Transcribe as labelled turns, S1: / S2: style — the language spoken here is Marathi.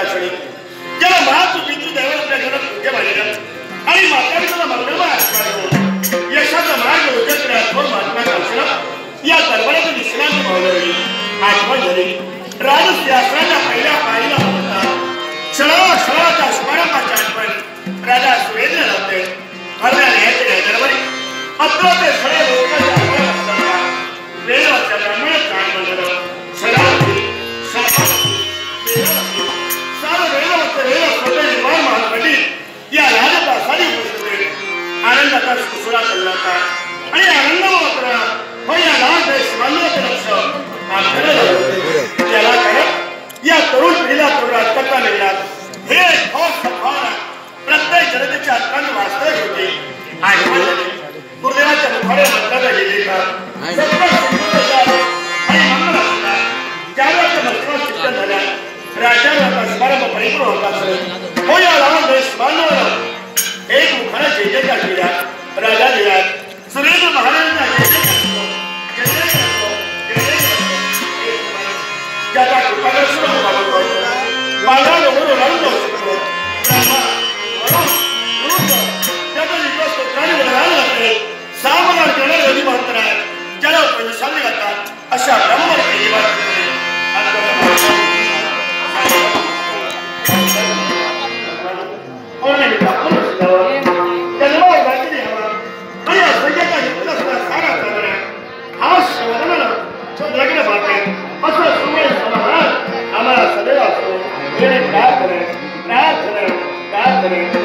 S1: क्षणी ज्याला महाचुकीची दैव आपल्या घरात पूज्य मानलं आणि मातांचा मंगलमय आशीर्वाद यशाचा मार्ग उजळला थोर महात्म्याचा आशीर्वाद या दरबारात विश्रांती भावली आठवण झाली राजसिंहासनाच्या पहिल्या पायरीला होता क्षणाच्या शुभारंभाची आठवण राजा सुरेंद्र राहते हरण्या न्यायाचे दरबारी अत्रोते सगळ्या लोकांच्या आठवण असताना वेळाच्या ब्राह्मण काळ बंधलं सदावती शापावती वेळावती सारं वेळ स्वतः निर्माण महापंडित या राजदासाने उपस्थित आनंदाचा सुसुरा चालला होता आणि आनंद मात्र हो या लहान देश मानवाचं लक्ष त्याला काय या तरुण पिढीला तरुण राजकर्ता मिळणार हे ठोस भावना प्रत्येक जनतेच्या हक्काने वास्तव होते आणि गुरुदेवाच्या मुखाने मंत्राला गेले का आणि मंगला ज्यावेळेच्या मस्तकात चिंतन झाल्या राज्याला आता समारंभ परिपूर्ण होता हो या लहान देश मानवाला एक मुखाने जय जयकार केला राजा दिलात सुरेंद्र महाराजांना ज्याचा कृपादर्शन माझा लोक रंग असतो ज्याचा विश्वास स्वतःने बदलायला लागते सामना करणारे रवी म्हणतात ज्याला प्रवेशाने जातात अशा ब्रह्मण आम्हाला सदैव असो प्रार्थना